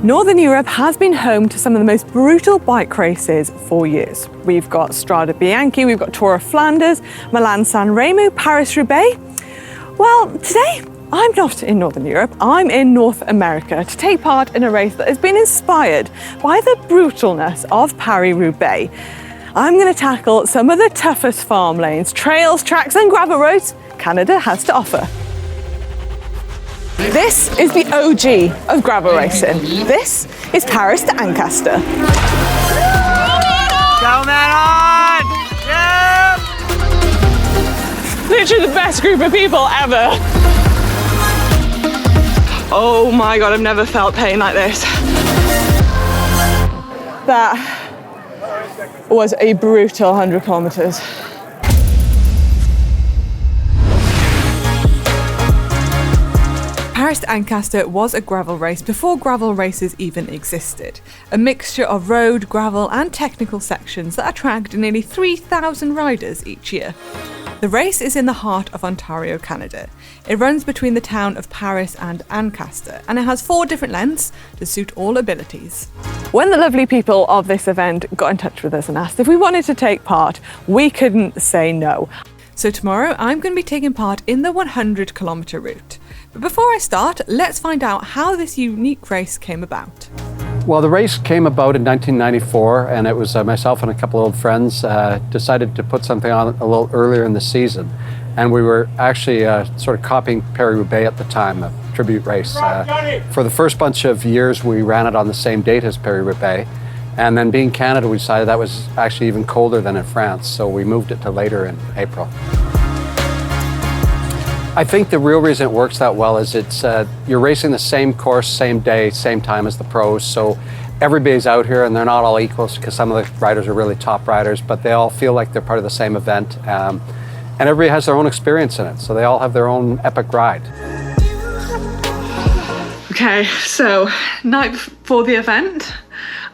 Northern Europe has been home to some of the most brutal bike races for years. We've got Strade Bianche, we've got Tour of Flanders, Milan-San Remo, Paris-Roubaix. Well, today I'm not in Northern Europe, I'm in North America to take part in a race that has been inspired by the brutalness of Paris-Roubaix. I'm going to tackle some of the toughest farm lanes, trails, tracks and gravel roads Canada has to offer. This is the OG of gravel racing. This is Paris-Ancaster. Go Manon! Yeah! Literally the best group of people ever. Oh my God, I've never felt pain like this. That was a brutal 100 kilometers. Paris-Ancaster was a gravel race before gravel races even existed. A mixture of road, gravel and technical sections that attract nearly 3,000 riders each year. The race is in the heart of Ontario, Canada. It runs between the town of Paris and Ancaster, and it has 4 different lengths to suit all abilities. When the lovely people of this event got in touch with us and asked if we wanted to take part, we couldn't say no. So tomorrow I'm going to be taking part in the 100 kilometre route. But before I start, let's find out how this unique race came about. Well, the race came about in 1994, and it was myself and a couple of old friends decided to put something on a little earlier in the season. And we were actually sort of copying Paris-Roubaix at the time, a tribute race. For the first bunch of years, we ran it on the same date as Paris-Roubaix. And then being Canada, we decided that was actually even colder than in France, so we moved it to later in April. I think the real reason it works that well is you're racing the same course, same day, same time as the pros, so everybody's out here and they're not all equals because some of the riders are really top riders, but they all feel like they're part of the same event. And everybody has their own experience in it, so they all have their own epic ride. Okay, so night before the event,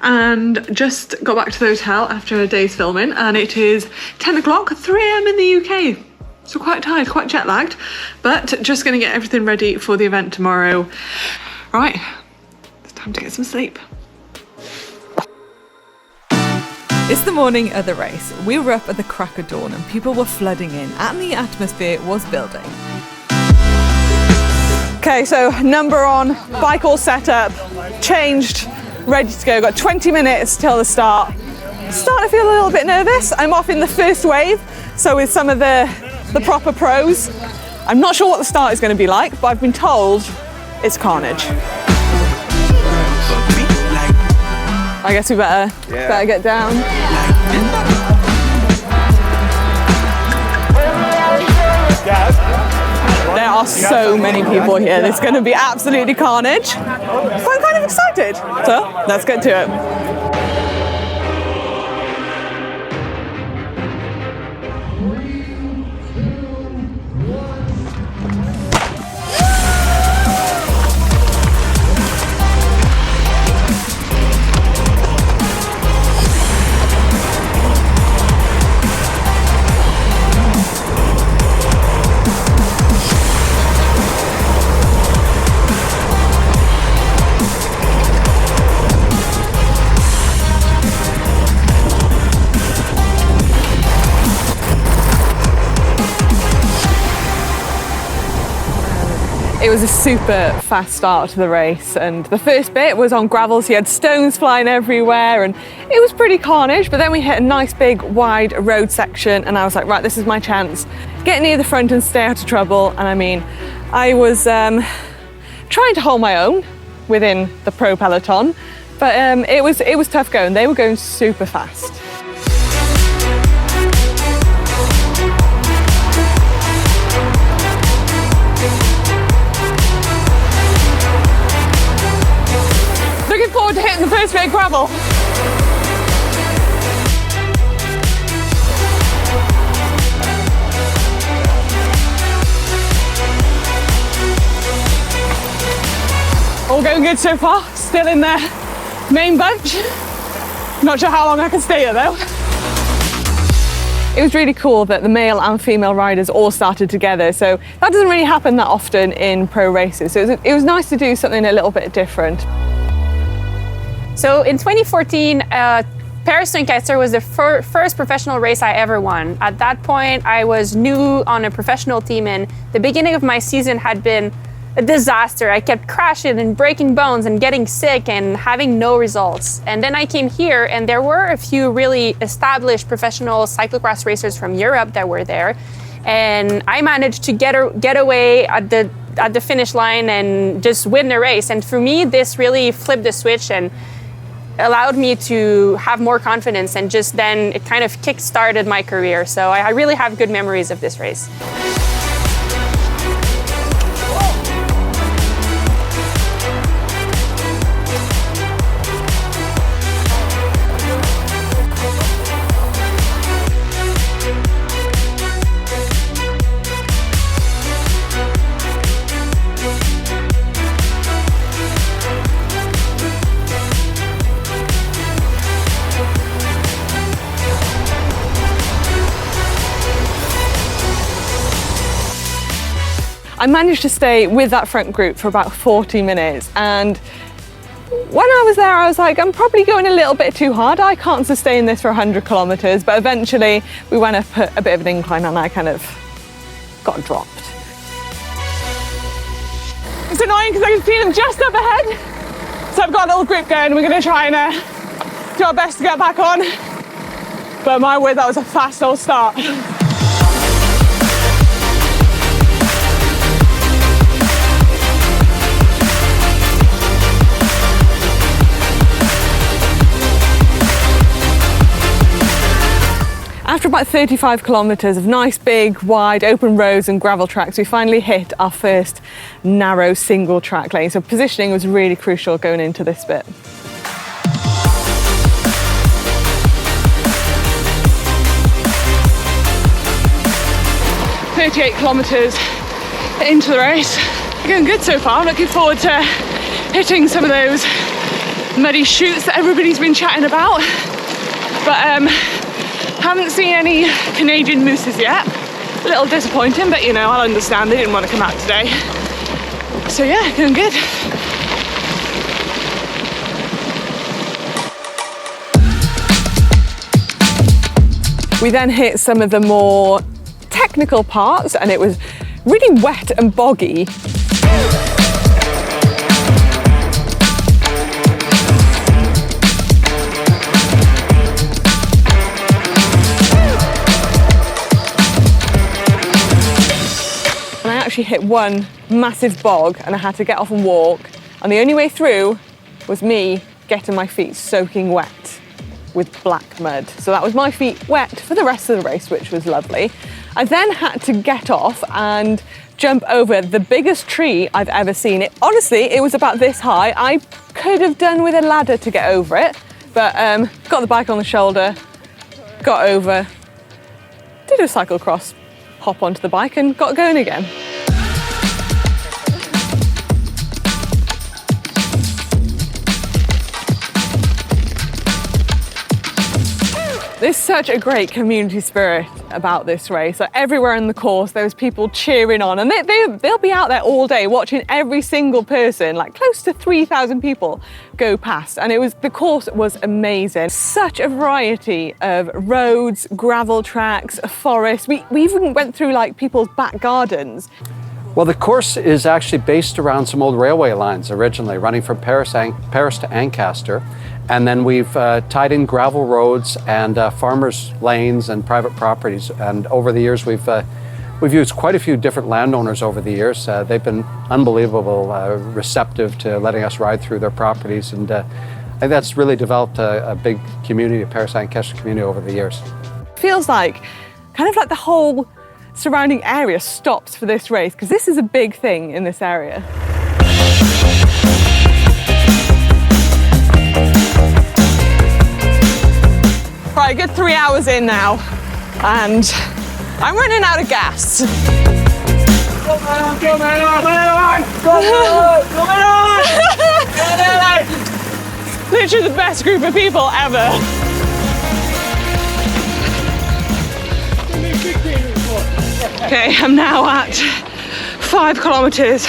and just got back to the hotel after a day's filming, and it is 10 o'clock, 3 a.m. in the UK. So quite tired, quite jet lagged, but just gonna get everything ready for the event tomorrow. Right, it's time to get some sleep. It's the morning of the race. We were up at the crack of dawn and people were flooding in and the atmosphere was building. Okay, so number on, bike all set up, changed, ready to go. Got 20 minutes till the start. Starting to feel a little bit nervous. I'm off in the first wave, so with some of the proper pros. I'm not sure what the start is going to be like, but I've been told it's carnage. I guess we better get down. There are so many people here. It's going to be absolutely carnage. So I'm kind of excited. So let's get to it. It was a super fast start to the race, and the first bit was on gravel, so you had stones flying everywhere and it was pretty carnage, but then we hit a nice big wide road section and I was like, right, this is my chance. Get near the front and stay out of trouble. And I mean, I was trying to hold my own within the pro peloton, but it was tough going. They were going super fast. Looking forward to hitting the first bit of gravel. All going good so far, still in the main bunch. Not sure how long I can stay here though. It was really cool that the male and female riders all started together, so that doesn't really happen that often in pro races, so it was nice to do something a little bit different. So in 2014, Paris-Ancaster was the first professional race I ever won. At that point, I was new on a professional team, and the beginning of my season had been a disaster. I kept crashing and breaking bones and getting sick and having no results. And then I came here, and there were a few really established professional cyclocross racers from Europe that were there. And I managed to get away at the finish line and just win the race. And for me, this really flipped the switch and allowed me to have more confidence, and just then it kind of kick-started my career. So I really have good memories of this race. I managed to stay with that front group for about 40 minutes, and when I was there I was like, I'm probably going a little bit too hard, I can't sustain this for 100 kilometers, but eventually we went up a bit of an incline and I kind of got dropped. It's annoying because I can see them just up ahead, so I've got a little group going. We're going to try and do our best to get back on, but my word, that was a fast old start. After about 35 kilometers of nice, big, wide, open roads and gravel tracks, we finally hit our first narrow single track lane. So positioning was really crucial going into this bit. "38 kilometers into the race. Going good so far. I'm looking forward to hitting some of those muddy chutes that everybody's been chatting about. But haven't seen any Canadian mooses yet. A little disappointing, but you know, I'll understand they didn't want to come out today. So yeah, going good. We then hit some of the more technical parts, and it was really wet and boggy. Actually hit one massive bog and I had to get off and walk, and the only way through was me getting my feet soaking wet with black mud. So that was my feet wet for the rest of the race, which was lovely. I then had to get off and jump over the biggest tree I've ever seen. Honestly, it was about this high. I could have done with a ladder to get over it, but got the bike on the shoulder, got over, did a cyclocross hop onto the bike and got going again. There's such a great community spirit about this race. Like everywhere in the course, there was people cheering on, and they'll be out there all day watching every single person, like close to 3,000 people go past. And the course was amazing. Such a variety of roads, gravel tracks, forests. We even went through like people's back gardens. Well, the course is actually based around some old railway lines originally, running from Paris to Ancaster. And then we've tied in gravel roads and farmers' lanes and private properties. And over the years, we've used quite a few different landowners over the years. They've been unbelievable, receptive to letting us ride through their properties. And I think that's really developed a big community, a Paris-Ancaster community over the years. Feels like, kind of like the whole surrounding area stops for this race, because this is a big thing in this area. Right, a good 3 hours in now, and I'm running out of gas. Go Manon! Go Manon! Go Manon! Go Manon! Literally the best group of people ever. Okay, I'm now at 5 kilometers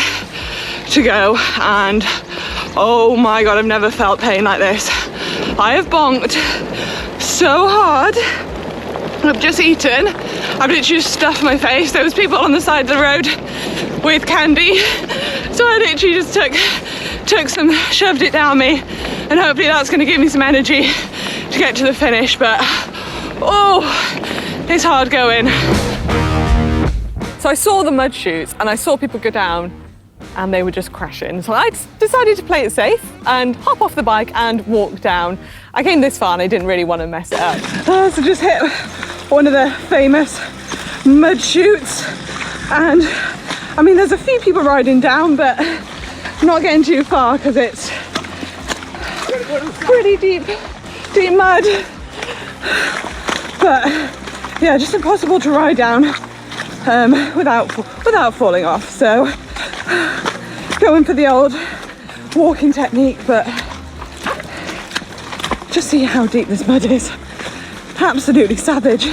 to go, and oh my God, I've never felt pain like this. I have bonked so hard. I've just eaten. I've literally just stuffed my face. There was people on the side of the road with candy. So I literally just took some, shoved it down me, and hopefully that's gonna give me some energy to get to the finish, but oh, it's hard going. So I saw the mud chutes and I saw people go down and they were just crashing. So I decided to play it safe and hop off the bike and walk down. I came this far and I didn't really want to mess it up. So just hit one of the famous mud chutes, and I mean there's a few people riding down, but not getting too far because it's pretty deep mud. But yeah, just impossible to ride down without falling off. So going for the old walking technique, but just see how deep this mud is. Absolutely savage.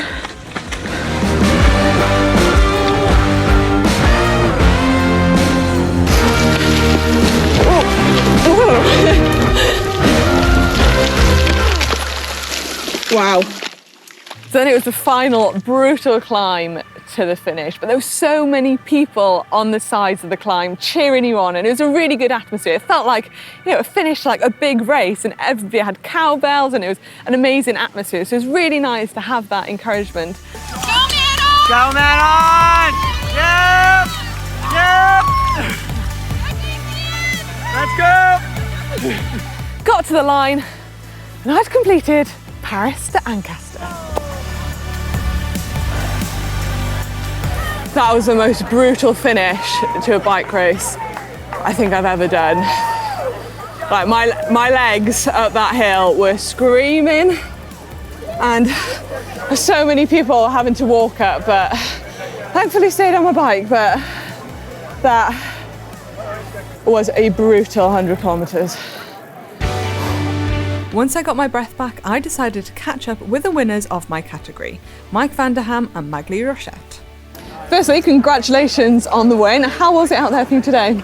Wow. So then it was the final brutal climb to the finish, but there were so many people on the sides of the climb cheering you on, and it was a really good atmosphere. It felt like, you know, it finished like a big race, and everybody had cowbells, and it was an amazing atmosphere. So it was really nice to have that encouragement. Go Manon! Go Manon! Yep! Yep! Let's go! Got to the line, and I'd completed Paris-Ancaster. That was the most brutal finish to a bike race I think I've ever done. Like my legs up that hill were screaming, and so many people having to walk up, but thankfully stayed on my bike. But that was a brutal 100 kilometers. Once I got my breath back, I decided to catch up with the winners of my category, Mike van der Ham and Magli Rochette. Firstly, congratulations on the win. How was it out there for you today?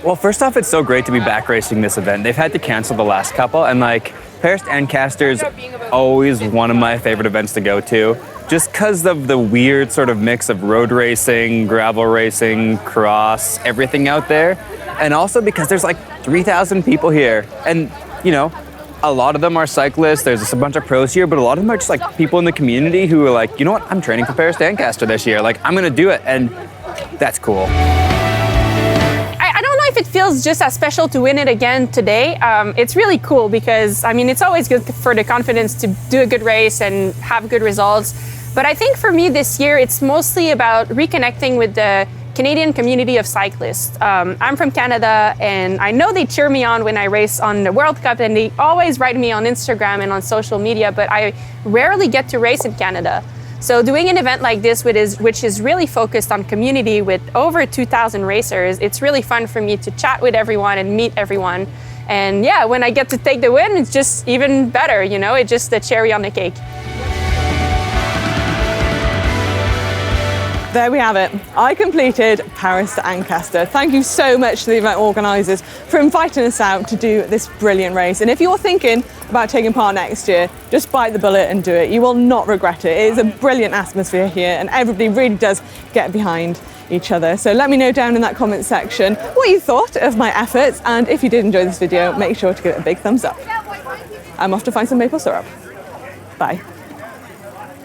Well, first off, it's so great to be back racing this event. They've had to cancel the last couple, and like Paris-Ancaster is always one of my favorite events to go to, just because of the weird sort of mix of road racing, gravel racing, cross, everything out there, and also because there's like 3,000 people here, and you know, a lot of them are cyclists. There's just a bunch of pros here, but a lot of them are just like people in the community who are like, you know what, I'm training for Paris-Ancaster this year. Like, I'm gonna do it, and that's cool. I don't know if it feels just as special to win it again today. It's really cool because, I mean, it's always good for the confidence to do a good race and have good results. But I think for me this year, it's mostly about reconnecting with the Canadian community of cyclists. I'm from Canada, and I know they cheer me on when I race on the World Cup, and they always write me on Instagram and on social media, but I rarely get to race in Canada. So doing an event like this, which is really focused on community with over 2,000 racers, it's really fun for me to chat with everyone and meet everyone. And yeah, when I get to take the win, it's just even better, you know, it's just the cherry on the cake. There we have it. I completed Paris-Ancaster. Thank you so much to the event organisers for inviting us out to do this brilliant race. And if you're thinking about taking part next year, just bite the bullet and do it. You will not regret it. It is a brilliant atmosphere here, and everybody really does get behind each other. So let me know down in that comment section what you thought of my efforts, and if you did enjoy this video, make sure to give it a big thumbs up. I'm off to find some maple syrup. Bye.